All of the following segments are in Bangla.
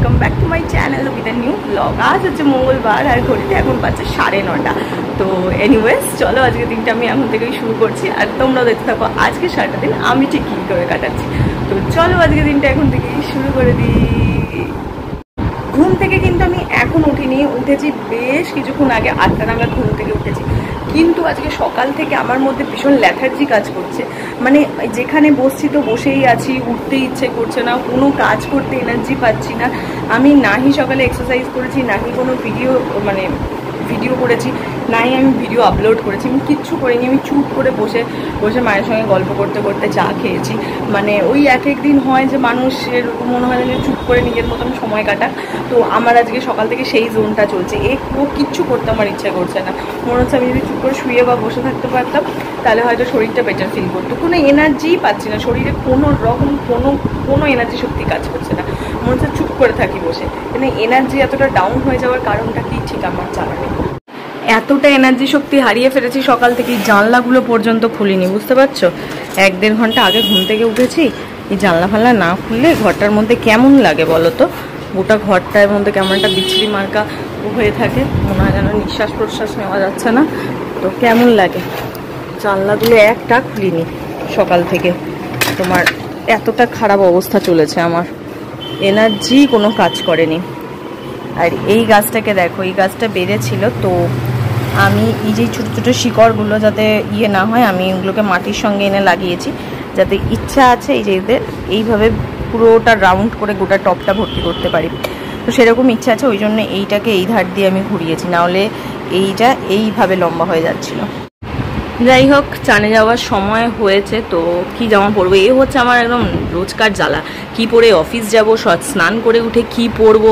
Welcome back to my channel with a new blog. আজ হচ্ছে মঙ্গলবার আর ঘড়িতে এখন বাজছে 9:30। তো এনিওয়েজ চলো আজকে দিনটা আমি এখন থেকেই শুরু করছি আর তোমরাও দেখতে থাকো আজকে সারাটা দিন আমি ঠিক কী করে কাটাচ্ছি। তো চলো আজকে দিনটা এখন থেকেই শুরু করে দিই। ঘুম থেকে কিন্তু আমি এখন উঠিনি, উঠেছি বেশ কিছুক্ষণ আগে, 8টা নাগাদ ঘুম থেকে উঠেছি। কিন্তু আজকে সকাল থেকে আমার মধ্যে ভীষণ ল্যাথার্জি কাজ করছে, মানে যেখানে বসছি তো বসেই আছি, উঠতে ইচ্ছে করছে না, কোনো কাজ করতে এনার্জি পাচ্ছি না। আমি নাহি সকালে এক্সারসাইজ করেছি, নাহি কোনো ভিডিও করেছি, নাই আমি ভিডিও আপলোড করেছি, আমি কিচ্ছু করিনি। আমি চুপ করে বসে বসে মায়ের সঙ্গে গল্প করতে করতে চা খেয়েছি। মানে ওই এক দিন হয় যে মানুষের মনে হয় যে চুপ করে নিজের মতন সময় কাটাক, তো আমার আজকে সকাল থেকে সেই জোনটা চলছে। কিচ্ছু করতে আমার ইচ্ছা করছে না, মনে হচ্ছে আমি যদি চুপ করে শুয়ে বা বসে থাকতে পারতাম তাহলে হয়তো শরীরটা বেটার ফিল করতো। কোনো এনার্জিই পাচ্ছি না শরীরে, কোনো রকম কোনো এনার্জি শক্তি কাজ করছে না, মনে হচ্ছে চুপ করে থাকি বসে। মানে এনার্জি এতটা ডাউন হয়ে যাওয়ার কারণটা কি ঠিক আমার জানা নেই। এতটা এনার্জি শক্তি হারিয়ে ফেলেছি সকাল থেকে, জানলাগুলো পর্যন্ত খুলিনি, বুঝতে পারছো? 1-1.5 ঘন্টা আগে ঘুম থেকে উঠেছি, এই জানলা ফাল্লা না খুললে ঘরটার মধ্যে কেমন লাগে বলো তো? গোটা ঘরটার মধ্যে কেমন একটা বিচ্ছিরি মার্কা হয়ে থাকে, মনে হয় যেন নিঃশ্বাস প্রশ্বাস নেওয়া যাচ্ছে না, তো কেমন লাগে। জানলাগুলো একটা খুলিনি সকাল থেকে, তোমার এতটা খারাপ অবস্থা চলেছে আমার, এনার্জি কোনো কাজ করেনি। আর এই গাছটাকে দেখো, এই গাছটা বেড়েছিল, তো আমি এই যে ছোটো ছোটো শিকড়গুলো যাতে না হয়, আমি এগুলোকে মাটির সঙ্গে এনে লাগিয়েছি, যাতে ইচ্ছা আছে এই যে এদের এইভাবে পুরোটা রাউন্ড করে গোটা টপটা ভর্তি করতে পারি। তো সেরকম ইচ্ছা আছে, ওই জন্য এইটাকে এই ধার দিয়ে আমি ঘুরিয়েছি, নাহলে এইটা এইভাবে লম্বা হয়ে যাচ্ছিল। যাই হোক, চানে যাওয়ার সময় হয়েছে, তো কি জামা পরবো এই হচ্ছে আমার একদম রোজকার জ্বালা। কি পরে অফিস যাব, স্নান করে উঠে কি পরবো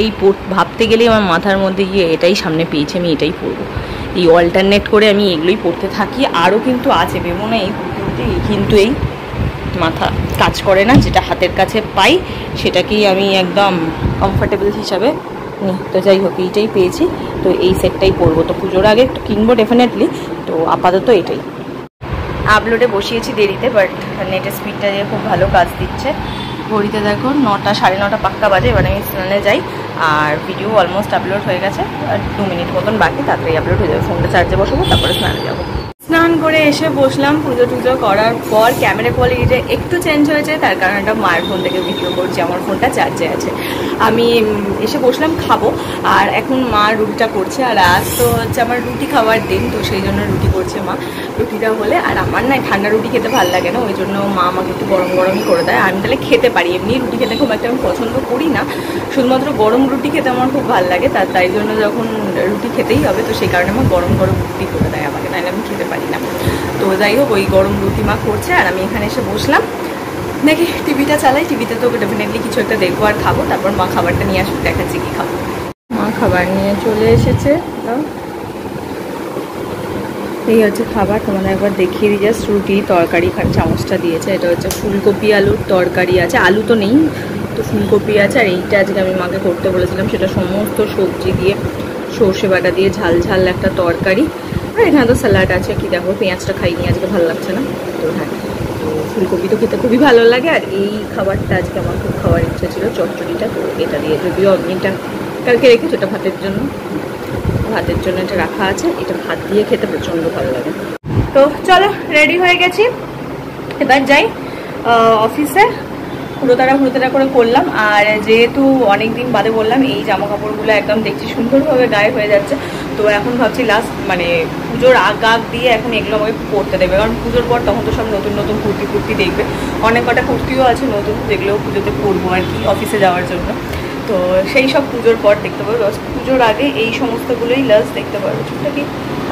এই ভাবতে গেলেই আমার মাথার মধ্যে গিয়ে এটাই সামনে পেয়েছে, আমি এটাই পরবো। এই অল্টারনেট করে আমি এগুলোই পরতে থাকি। আরও কিন্তু আছে ভেবো না, এই পরতে পরতে কিন্তু এই মাথা কাজ করে না, যেটা হাতের কাছে পাই সেটাকেই আমি একদম কমফর্টেবল হিসাবে নিই। তো যাই হোক, এইটাই পেয়েছি, তো এই সেটটাই পরবো। তো পুজোর আগে একটু কিনবো ডেফিনেটলি, তো আপাতত এটাই। আপলোডে বসিয়েছি দেরিতে, বাট নেটের স্পিডটা দিয়ে খুব ভালো কাজ দিচ্ছে। ঘড়িতে দেখো 9টা 9:30 পাক্কা বাজে, এবার আমি স্নানে যাই। আর ভিডিও অলমোস্ট আপলোড হয়ে গেছে, আর 2 মিনিট মতন বাকি, তাড়াতাড়ি আপলোড হয়ে যাবে। ফোনটা চার্জে বসাবো, তারপরে স্নানে যাবো। স্নান করে এসে বসলাম, পুজো টুজো করার পর ক্যামেরা কোয়ালিটিটা একটু চেঞ্জ হয়েছে, তার কারণটা মায়ের ফোন থেকে ভিডিও করছি, আমার ফোনটা চার্জে আছে। আমি এসে বসলাম খাবো, আর এখন মা রুটিটা করছে, আর আজ তো হচ্ছে আমার রুটি খাওয়ার দিন, তো সেই জন্য রুটি করছে মা। রুটিটা হলে, আর আমার না ঠান্ডা রুটি খেতে ভালো লাগে না, ওই জন্য মা আমাকে একটু গরম গরমই করে দেয়, আমি তাহলে খেতে পারি। এমনি রুটি খেতে খুব একটা আমি পছন্দ করি না, শুধুমাত্র গরম রুটি খেতে আমার খুব ভালো লাগে, তাই জন্য যখন রুটি খেতেই হবে, তো সেই কারণে আমার গরম গরম রুটি করে দেয় আমাকে, নাহলে আমি খেতে পারি না। তো যাই হোক, ওই গরম রুটি মা করছে, আর আমি এখানে এসে বসলাম। দেখি টিভিটা চালাই, টিভিতে তো ডেফিনেটলি কিছু একটা দেখবো আর খাবো, তারপর মা খাবারটা নিয়ে আসুক, দেখাচ্ছি কি খাবো। মা খাবার নিয়ে চলে এসেছে, এই হচ্ছে খাবার, তোমাদের একবার দেখিয়ে দিই। জাস্ট রুটি তরকারি চামচটা দিয়েছে, এটা হচ্ছে ফুলকপি আলুর তরকারি আছে, আলু তো নেই, তো ফুলকপি আছে। আর এইটা আজকে আমি মাকে করতে বলেছিলাম, সেটা সমস্ত সবজি দিয়ে সর্ষে বাটা দিয়ে ঝাল ঝাল একটা তরকারি। আর এখানে তো স্যালাড আছে, কি দেখো পেঁয়াজটা খাইনি আজকে, ভালো লাগছে না। তো হ্যাঁ, তো ফুলকপি তো খেতে খুবই ভালো লাগে, আর এই খাবারটা আজকে আমার খুব খাওয়ার ইচ্ছা ছিল, চচ্চড়িটা, তো এটা দিয়ে, যদিও এটা কালকে রেখেছি, ওটা ভাতের জন্য এটা রাখা আছে, এটা ভাত দিয়ে খেতে প্রচণ্ড ভালো লাগে। তো চলো রেডি হয়ে গেছি, এবার যাই অফিসে। হুড়োতাড়া করে করলাম, আর যেহেতু অনেকদিন বাদে বললাম, এই জামা কাপড়গুলো একদম দেখছি সুন্দরভাবে গায়ে হয়ে যাচ্ছে, তো এখন ভাবছি লাস্ট পুজোর আগ দিয়ে এখন এগুলো আমাকে পরতে দেবে, কারণ পুজোর পর তখন তো সব নতুন নতুন কুর্তি দেখবে। অনেক কটা কুর্তিও আছে নতুন, যেগুলো পুজোতে পরবো আর কি, অফিসে যাওয়ার জন্য। তো সেই সব পুজোর পর দেখতে পারবো, পুজোর আগে এই সমস্তগুলোই লাস্ট দেখতে পারবো। চুলটা কি,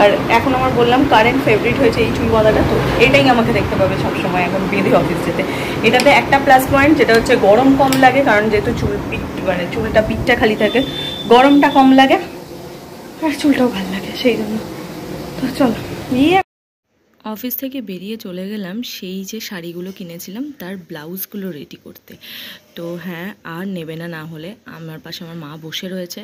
আর এখন আমার বললাম কারেন্ট ফেভারিট হয়েছে এই চুল বাঁধাটা, তো এটাই আমাকে দেখতে পাবে সবসময় এখন বেঁধে অফিস যেতে। এটাতে একটা প্লাস পয়েন্ট, যেটা হচ্ছে গরম কম লাগে, কারণ যেহেতু চুলটা পিঠটা খালি থাকে, গরমটা কম লাগে, আর চুলটাও ভালো লাগে, সেই জন্য। তো চলো অফিস থেকে বেরিয়ে চলে গেলাম সেই যে শাড়িগুলো কিনেছিলাম তার ব্লাউজগুলো রেডি করতে। তো হ্যাঁ, আর নেবে না, না হলে আমার পাশে আমার মা বসে রয়েছে,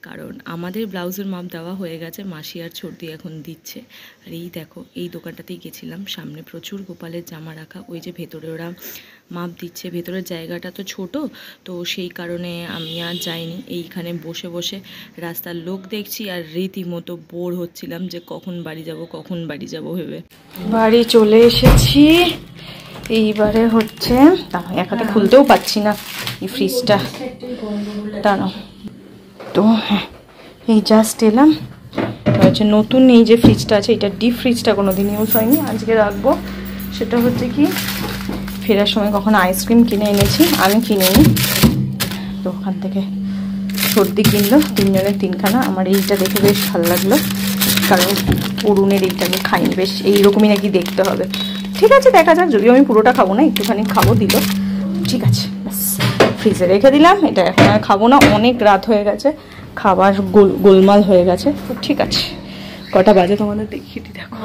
কারণ আমাদের ব্লাউজের মাপ দেওয়া হয়ে গেছে, মাসি আর ছোটদি এখন দিচ্ছে। আর এই দেখো, এই দোকানটাতেই গেছিলাম, সামনে প্রচুর গোপালের জামা রাখা, ওই যে ভেতরে ওরা মাপ দিচ্ছে। ভেতরের জায়গাটা তো ছোট, তো সেই কারণে আমি আর যাইনি। এইখানে বসে বসে রাস্তার লোক দেখছি আর রীতিমতো বোর হচ্ছিলাম যে কখন বাড়ি যাব ভেবে। বাড়ি চলে এসেছি। এইবারে হচ্ছে এক হাতে খুলতেও পাচ্ছি না এই ফ্রিজটা, দাঁড়াও। তো হ্যাঁ, এই জাস্ট এলাম। হচ্ছে নতুন এই যে ফ্রিজটা আছে, এটা ডিপ ফ্রিজটা কোনোদিন ইউজ হয়নি, আজকে রাখবো। সেটা হচ্ছে কি, ফেরার সময় কখন আইসক্রিম কিনে এনেছি, আমি কিনে নিই, তো ওখান থেকে সর্দি কিনলো 3 জনের 3খানা। আমার এইটা দেখে বেশ ভালো লাগলো, কারণ অরুণের এইটা আমি খাইনি, বেশ এইরকমই নাকি দেখতে হবে। ঠিক আছে, দেখা যাক, যদিও আমি পুরোটা খাবো না, একটুখানি খাবো দিল, ঠিক আছে। ব্যাস ফ্রিজে রেখে দিলাম, এটা এখন আর খাবো না, অনেক রাত হয়ে গেছে, খাবার গোলমাল হয়ে গেছে। তো ঠিক আছে, কটা বাজে তোমাদের দেখিয়ে দিই, দেখো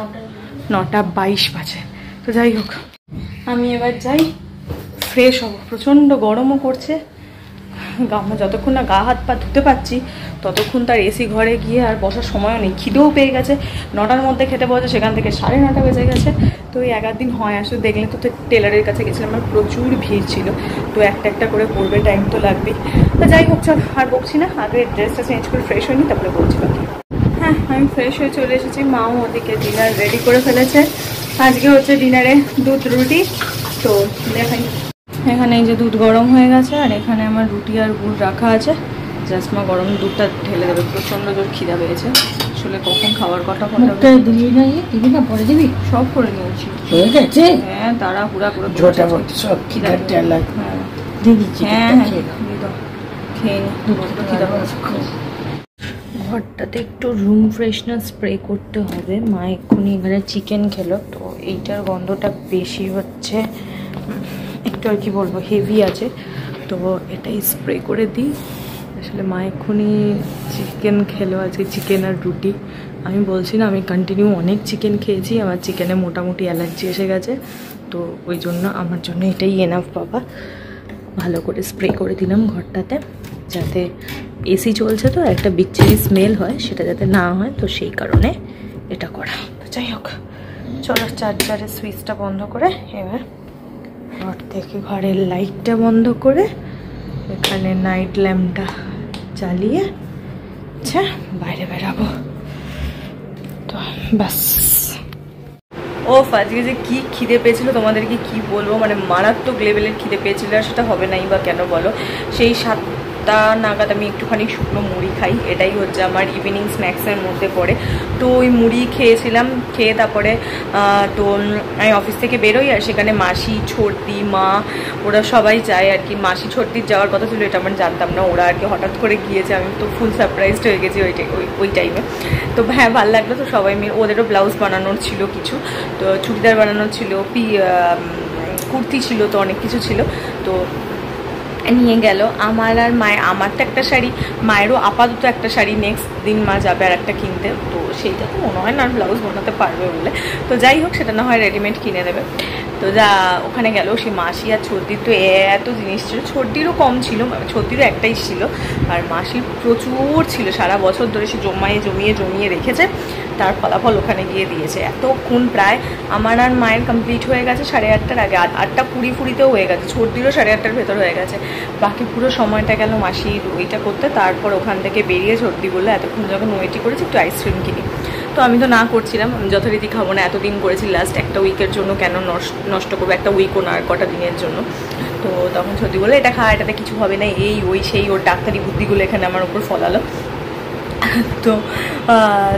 9:22 বাজে। তো যাই হোক, আমি এবার যাই, ফ্রেশ হবো, প্রচণ্ড গরমও করছে। যতক্ষণ না গা হাত পা ধুতে পারছি ততক্ষণ তার এসি ঘরে গিয়ে আর বসার সময়ও নেই। খিদেও পেয়ে গেছে, 9টার মধ্যে খেতে বসে, সেখান থেকে 9:30 বেজে গেছে। তো ওই 1 দিন হয় আসলে, দেখলে তো টেলারের কাছে গেছিলাম, আমার প্রচুর ভিড় ছিল, তো একটা করে করবে, টাইম তো লাগবেই। তো যাই হোক, চল আর বকছি না, আগে ড্রেসটা চেঞ্জ করে ফ্রেশ হয়নি, তারপরে বলছি বাকি। হ্যাঁ, আমি ফ্রেশ হয়ে চলে এসেছি, মাও ওদিকে ডিনার রেডি করে ফেলেছে। আজকে হচ্ছে ডিনারে দুধ রুটি। তো দেখাই, এখানে এই যে দুধ গরম হয়ে গেছে, আর এখানে আমার রুটি আর গুড় রাখা আছে। জাস্ট মা গরম দুধটা ঢেলে দেবে, প্রচণ্ড জোর খিদা পেয়েছে। আসলে কখন খাওয়ার কথা দিবি না, পরে দিবি, সব করে নিয়েছি, হয়ে গেছে। হ্যাঁ, তারা পুরা পুরো সব খিদা লাগে। হ্যাঁ হ্যাঁ, খেয়ে ঘরটাতে একটু রুম ফ্রেশনার স্প্রে করতে হবে। মা এক্ষুনি এখানে চিকেন খেলো, তো এইটার গন্ধটা বেশি হচ্ছে, একটু আর কি বলবো, হেভি আছে, তো এটাই স্প্রে করে দিই। আসলে মা এক্ষুনি চিকেন খেলো, আজকে চিকেন আর রুটি। আমি বলছি না, আমি কন্টিনিউ অনেক চিকেন খেয়েছি, আমার চিকেনে মোটামুটি অ্যালার্জি এসে গেছে, তো ওই জন্য আমার জন্য এটাই এনাফ বাবা। ভালো করে স্প্রে করে দিলাম ঘরটাতে, যাতে এসি চলছে তো একটা বিচ্ছিরি স্মেল হয়, সেটা যাতে না হয়, তো সেই কারণে এটা করা। তো যাই হোক, চলো চার্জারের সুইচটা বন্ধ করে এবার ঘর থেকে ঘরের লাইটটা বন্ধ করে এখানে নাইট ল্যাম্পটা চালিয়ে আচ্ছা বাইরে বেরাবো। তো ব্যাস। ওফ, আজকে যে কি খিদে পেয়েছিল তোমাদেরকে কি বলবো, মানে মারাত্মক লেভেলের খিদে পেয়েছিল, আর সেটা হবে নাই বা কেন বলো। সেই 7টা নাগাদ আমি একটুখানি শুকনো মুড়ি খাই, এটাই হচ্ছে আমার ইভিনিং স্ন্যাক্সের মধ্যে পড়ে। তো ওই মুড়ি খেয়েছিলাম, খেয়ে তারপরে তো আমি অফিস থেকে বেরোই, আর সেখানে মাসি, ছোটদি, মা, ওরা সবাই যায় আর কি। মাসি ছোটদির যাওয়ার কথা ছিল, এটা আমার জানতাম না, ওরা আর কি হঠাৎ করে গিয়েছে, আমি তো ফুল সারপ্রাইজড হয়ে গেছি ওই টাইমে। তো হ্যাঁ, ভালো লাগলো। তো সবাই মিলে, ওদেরও ব্লাউজ বানানোর ছিল কিছু, তো চুড়িদার বানানোর ছিল, কুর্তি ছিল, তো অনেক কিছু ছিল, তো নিয়ে গেল। আমার আর মায়ের, আমারটা একটা শাড়ি, মায়েরও আপাতত একটা শাড়ি, নেক্সট দিন মা যাবে আর একটা কিনতে, তো সেইটা তো মনে হয় না ব্লাউজ বানাতে পারবে বলে। তো যাই হোক, সেটা না হয় রেডিমেড কিনে দেবে। তো যা ওখানে গেল, সেই মাসি আর ছোটদির তো এত জিনিস ছিল, ছোটদিরও কম ছিল, ছোটদিরও একটাই ছিল, আর মাসির প্রচুর ছিল, সারা বছর ধরে সে জমিয়ে রেখেছে, তার ফলাফল ওখানে গিয়ে দিয়েছে। এতক্ষণ প্রায় আমার আর মায়ের কমপ্লিট হয়ে গেছে 8:30টার আগে, 8:20 হয়ে গেছে, ছোটদিরও 8:30টার ভেতর হয়ে গেছে। বাকি পুরো সময়টা গেল মাসির ওইটা করতে। তারপর ওখান থেকে বেরিয়ে ছোটদি বললো এতক্ষণ যখন ওয়েটই করেছি একটু আইসক্রিম কিনি। তো আমি তো না করছিলাম, আমি যথারীতি খাবো না, এতদিন করেছি, লাস্ট একটা উইকের জন্য কেন নষ্ট করবো, একটা উইকও না, আর কটা দিনের জন্য। তো তখন ছোটদি বললো এটা খা, এটাতে কিছু হবে না, এই ওই সেই, ওর ডাক্তারি বুদ্ধিগুলো এখানে আমার উপর ফলালো। তো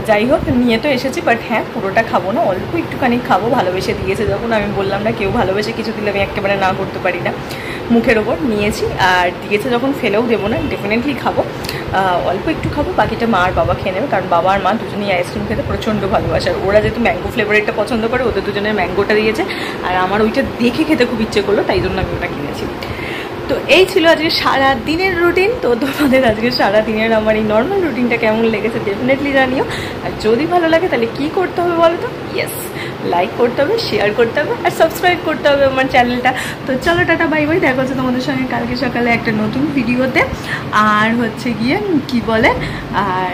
যাই হোক, নিয়ে তো এসেছি, বাট হ্যাঁ পুরোটা খাবো না, অল্প একটুখানি খাবো, ভালোবেসে দিয়েছে যখন। আমি বললাম না, কেউ ভালোবেসে কিছু দিলে আমি একেবারে না করতে পারি না, মুখের ওপর নিয়েছি, আর দিয়েছে যখন ফেলেও দেবো না, ডেফিনেটলি খাবো, অল্প একটু খাবো, বাকিটা মা আর বাবা খেয়ে নেবে, কারণ বাবা আর মা দুজনেই আইসক্রিম খেতে প্রচণ্ড ভালোবাসে, আর ওরা যেহেতু ম্যাঙ্গো ফ্লেভারেরটা পছন্দ করে, ওদের দুজনের ম্যাঙ্গোটা দিয়েছে, আর আমার ওইটা দেখে খেতে খুব ইচ্ছে করলো, তাই জন্য আমি ওটা কিনেছি। তো এই ছিল আজকে সারা দিনের রুটিন। তো তোমাদের আজকে সারা দিনের আমার এই নর্মাল রুটিনটা কেমন লেগেছে ডেফিনেটলি জানিও, আর যদি ভালো লাগে তাহলে কি করতে হবে বলো তো? ইয়েস, লাইক করতে হবে, শেয়ার করতে হবে, আর সাবস্ক্রাইব করতে হবে আমার চ্যানেলটা। তো চলো টাটা, বাই বাই, দেখা হচ্ছে তোমাদের সঙ্গে কালকে সকালে একটা নতুন ভিডিওতে। আর হচ্ছে গিয়ে কি বলে, আর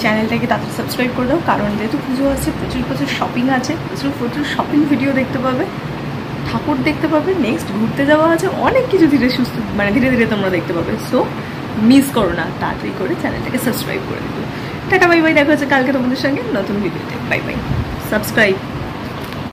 চ্যানেলটাকে তাড়াতাড়ি সাবস্ক্রাইব করে দাও, কারণ যেহেতু পুজো আছে, প্রচুর শপিং আছে, প্রচুর শপিং ভিডিও দেখতে পাবে। ঠাকুর দেখতে পাবে, নেক্সট ঘুরতে যাওয়া আছে, অনেক কিছু ধীরে সুস্থ মানে ধীরে ধীরে তোমরা দেখতে পাবে। সো মিস করো না, তাড়াতাড়ি করে চ্যানেলটাকে সাবস্ক্রাইব করে দিও। টাটা বাই বাই, দেখা হচ্ছে কালকে তোমাদের সঙ্গে নতুন ভিডিওতে। Bye bye, subscribe.